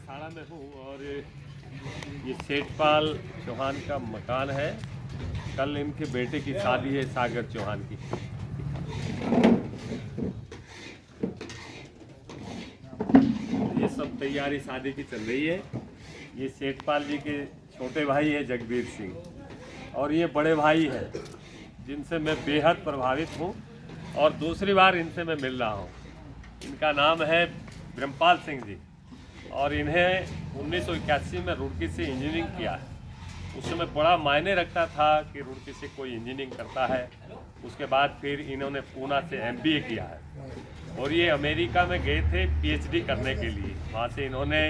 अखाड़ा में हूँ और ये सेठपाल चौहान का मकान है। कल इनके बेटे की शादी है, सागर चौहान की। ये सब तैयारी शादी की चल रही है। ये सेठपाल जी के छोटे भाई है जगबीर सिंह, और ये बड़े भाई हैं जिनसे मैं बेहद प्रभावित हूँ और दूसरी बार इनसे मैं मिल रहा हूँ। इनका नाम है ब्रह्मपाल सिंह जी, और इन्हें 1981 में रुड़की से इंजीनियरिंग किया है। उस समय बड़ा मायने रखता था कि रुड़की से कोई इंजीनियरिंग करता है। उसके बाद फिर इन्होंने पूना से MBA किया है और ये अमेरिका में गए थे PhD करने के लिए। वहाँ से इन्होंने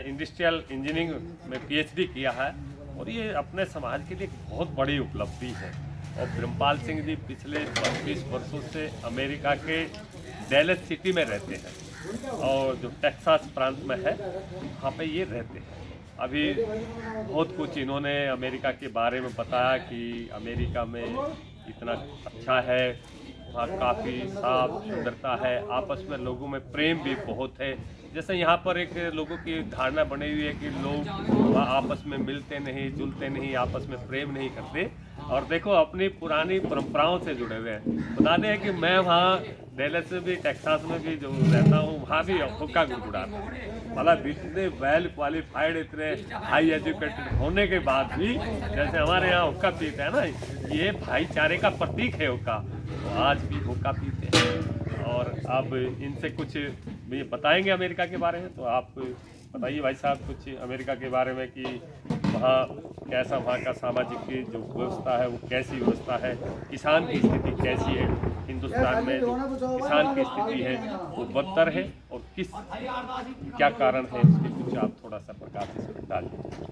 इंडस्ट्रियल इंजीनियरिंग में PhD किया है और ये अपने समाज के लिए एक बहुत बड़ी उपलब्धि है। और ब्रह्मपाल सिंह जी पिछले 25 वर्षों से अमेरिका के डैलस सिटी में रहते हैं और जो टेक्सास प्रांत में है वहाँ पे ये रहते हैं। अभी बहुत कुछ इन्होंने अमेरिका के बारे में बताया कि अमेरिका में इतना अच्छा है, वहाँ काफ़ी साफ सुंदरता है, आपस में लोगों में प्रेम भी बहुत है। जैसे यहाँ पर एक लोगों की धारणा बनी हुई है कि लोग वहाँ आपस में मिलते नहीं, जुलते नहीं, आपस में प्रेम नहीं करते। और देखो अपनी पुरानी परंपराओं से जुड़े हुए हैं। बता दें कि मैं वहाँ डेलस में भी, टेक्सास में भी जो रहता हूँ, वहाँ भी हुक्का गुड़गुड़ाता हूँ। मतलब इतने वेल क्वालिफाइड, इतने हाई एजुकेटेड होने के बाद भी जैसे हमारे यहाँ हुक्का पीते हैं ना, ये भाईचारे का प्रतीक है हुक्का। तो आज भी हुक्का पीते हैं। और अब इनसे कुछ ये बताएंगे अमेरिका के बारे में। तो आप बताइए भाई साहब कुछ अमेरिका के बारे में कि वहाँ कैसा, वहाँ का सामाजिक की जो व्यवस्था है वो कैसी व्यवस्था है, किसान की स्थिति कैसी है, हिंदुस्तान में जो किसान की स्थिति है वो बदतर है और किस क्या कारण है, उसके कुछ आप थोड़ा सा प्रकाश इसमें डाल दीजिए।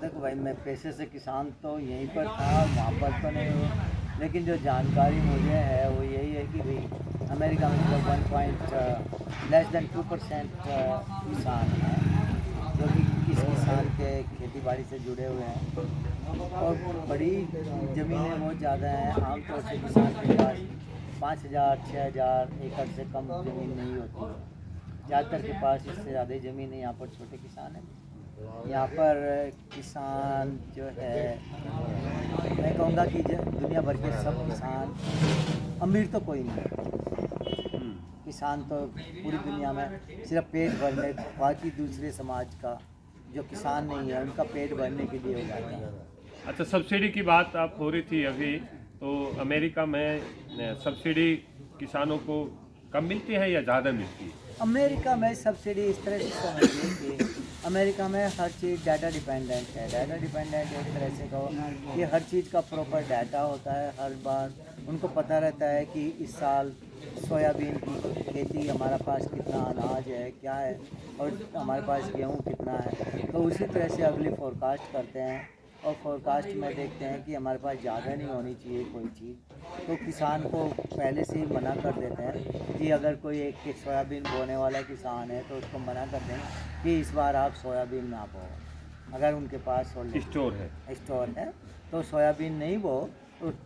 देखो भाई, मैं पेशे से किसान तो यहीं पर था, वहाँ पर तो नहीं हूँ, लेकिन जो जानकारी मुझे है वो यही है कि भाई अमेरिका में तो 2% किसान हैं जो कि इस किसान के खेती बाड़ी से जुड़े हुए हैं और बड़ी ज़मीनें बहुत ज़्यादा हैं। आमतौर से किसान के पास 5,000 6,000 एकड़ से कम ज़मीन नहीं होती है। ज़्यादातर के पास इससे ज़्यादा ज़मीन है। यहाँ पर छोटे किसान हैं। यहाँ पर किसान जो है, मैं कहूँगा कि दुनिया भर के सब किसान, अमीर तो कोई नहीं, किसान तो पूरी दुनिया में सिर्फ पेट भरने, बाकी दूसरे समाज का जो किसान नहीं है उनका पेट भरने के लिए हो जाता है। अच्छा, सब्सिडी की बात आप हो रही थी अभी, तो अमेरिका में सब्सिडी किसानों को कम मिलती है या ज़्यादा मिलती है? अमेरिका में सब्सिडी इस तरह से समझिए कि अमेरिका में हर चीज़ डाटा डिपेंडेंट है। डाटा डिपेंडेंट एक तरह से कहो कि हर चीज़ का प्रॉपर डाटा होता है। हर बार उनको पता रहता है कि इस साल सोयाबीन की खेती, हमारा पास कितना अनाज है, क्या है, और हमारे पास गेहूँ कितना है। तो उसी तरह से अगली फोरकास्ट करते हैं और फोरकास्ट में देखते हैं कि हमारे पास ज़्यादा नहीं होनी चाहिए कोई चीज़, तो किसान को पहले से ही मना कर देते हैं कि अगर कोई एक सोयाबीन बोने वाला किसान है तो उसको मना कर दें कि इस बार आप सोयाबीन ना बो। अगर उनके पास स्टोर है तो सोयाबीन नहीं बो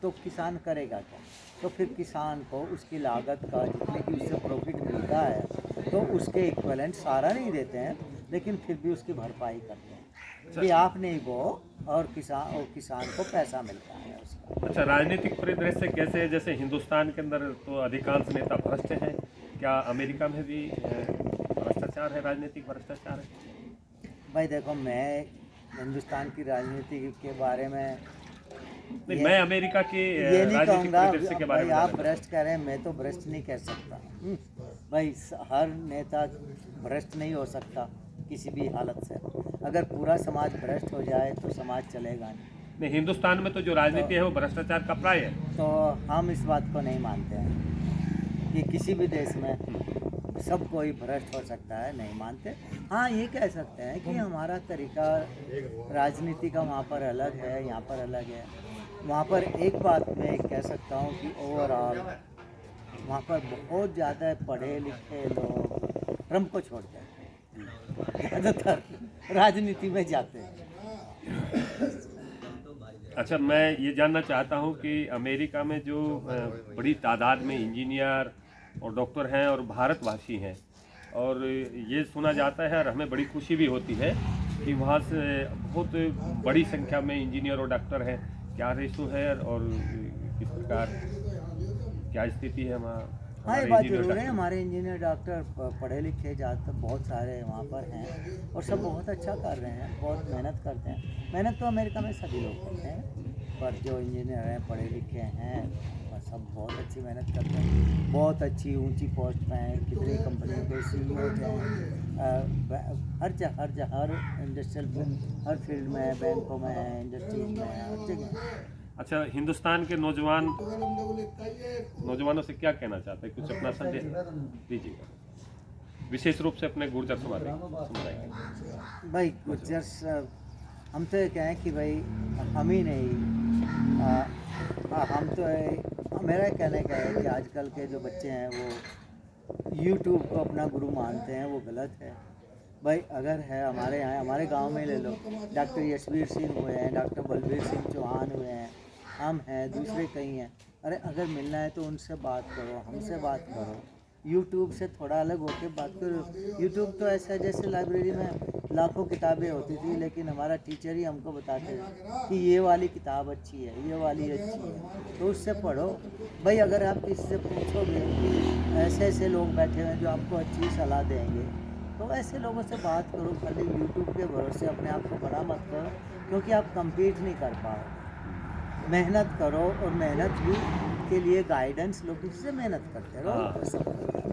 तो किसान करेगा क्या? तो फिर किसान को उसकी लागत का जितने की उससे प्रॉफिट मिलता है तो उसके इक्वलेंट सारा नहीं देते हैं, लेकिन फिर भी उसकी भरपाई करते हैं कि आप नहीं बो और किसान को पैसा मिलता है उसका। अच्छा, राजनीतिक परिदृश्य कैसे है? जैसे हिंदुस्तान के अंदर तो अधिकांश नेता भ्रष्ट हैं, क्या अमेरिका में भी भ्रष्टाचार है, राजनीतिक भ्रष्टाचार है? भाई देखो, मैं हिंदुस्तान की राजनीति के बारे में नहीं, मैं अमेरिका के ये नहीं राजनीतिक कहूँगा। परिदृश्य के बारे भाई में आप जानना भ्रष्ट कह रहे हैं, मैं तो भ्रष्ट नहीं कह सकता। भाई हर नेता भ्रष्ट नहीं हो सकता किसी भी हालत से। अगर पूरा समाज भ्रष्ट हो जाए तो समाज चलेगा नहीं। हिंदुस्तान में तो जो राजनीति है वो भ्रष्टाचार का प्राय है। तो हम इस बात को नहीं मानते हैं कि किसी भी देश में सब कोई भ्रष्ट हो सकता है, नहीं मानते। हाँ, ये कह सकते हैं कि हमारा तरीका राजनीति का वहाँ पर अलग है, यहाँ पर अलग है। वहाँ पर एक बात मैं कह सकता हूँ कि ओवरऑल वहाँ पर बहुत ज़्यादा पढ़े लिखे लोग ट्रम्प को छोड़ते हैं, ज़्यादातर राजनीति में जाते हैं। अच्छा, मैं ये जानना चाहता हूँ कि अमेरिका में जो बड़ी तादाद में इंजीनियर और डॉक्टर हैं और भारतवासी हैं। और ये सुना जाता है और हमें बड़ी खुशी भी होती है कि वहाँ से बहुत बड़ी संख्या में इंजीनियर और डॉक्टर हैं। क्या रेशो है और किस प्रकार क्या स्थिति है वहाँ? हाँ, ये हमारे बात इंजीनियर जरूर है। डॉक्टर हमारे इंजीनियर डॉक्टर पढ़े लिखे ज़्यादातर बहुत सारे वहाँ पर हैं और सब बहुत अच्छा कर रहे हैं, बहुत मेहनत करते हैं। मेहनत तो अमेरिका में सभी लोग करते हैं, पर जो इंजीनियर हैं पढ़े लिखे हैं वह सब बहुत अच्छी मेहनत करते हैं, बहुत अच्छी ऊंची पोस्ट पे हैं। कितनी कंपनियों के CEO हैं, हर इंडस्ट्रियल हर फील्ड में, बैंकों में, इंडस्ट्रीज में, हर जगह। अच्छा, हिंदुस्तान के नौजवानों से क्या कहना चाहते हैं? कुछ अपना संदेश दीजिएगा, विशेष रूप से अपने गुर्जर समुदाय के। भाई गुजर हम तो ये कहें कि भाई हम ही नहीं, हम तो मेरा कहने का है कि आजकल के जो बच्चे हैं वो YouTube को अपना गुरु मानते हैं, वो गलत है। भाई अगर है हमारे यहाँ, हमारे गांव में ले लो, डॉक्टर यशवीर सिंह हुए हैं, डॉक्टर बलबीर सिंह चौहान हुए हैं, हम हैं, दूसरे कई हैं। अरे अगर मिलना है तो उनसे बात करो, हमसे बात करो। YouTube से थोड़ा अलग होकर बात करो। YouTube तो ऐसा है जैसे लाइब्रेरी में लाखों किताबें होती थी, लेकिन हमारा टीचर ही हमको बताते थे कि ये वाली किताब अच्छी है, ये वाली अच्छी है, तो उससे पढ़ो। भाई अगर आप किसी से पूछोगे, ऐसे ऐसे लोग बैठे हुए हैं जो आपको अच्छी सलाह देंगे, तो ऐसे लोगों से बात करो। खाली YouTube के भरोसे अपने आप को बड़ा मत करो, क्योंकि आप compete नहीं कर पाओ। मेहनत करो और मेहनत भी के लिए गाइडेंस लो, किसी से मेहनत करते रहो। हाँ।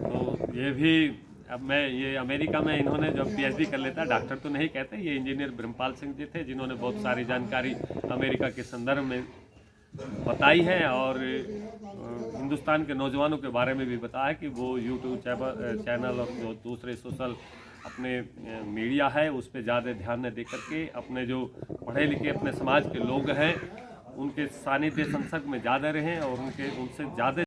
तो ये भी अब मैं ये अमेरिका में इन्होंने जब PhD कर लेता, डॉक्टर तो नहीं कहते, ये इंजीनियर ब्रह्मपाल सिंह जी थे जिन्होंने बहुत सारी जानकारी अमेरिका के संदर्भ में बताई है और हिंदुस्तान के नौजवानों के बारे में भी बताया कि वो YouTube चैनल और जो दूसरे सोशल अपने मीडिया है उस पर ज़्यादा ध्यान न दे करके अपने जो पढ़े लिखे अपने समाज के लोग हैं उनके सानिध्य संसर्ग में ज़्यादा रहें और उनसे ज़्यादा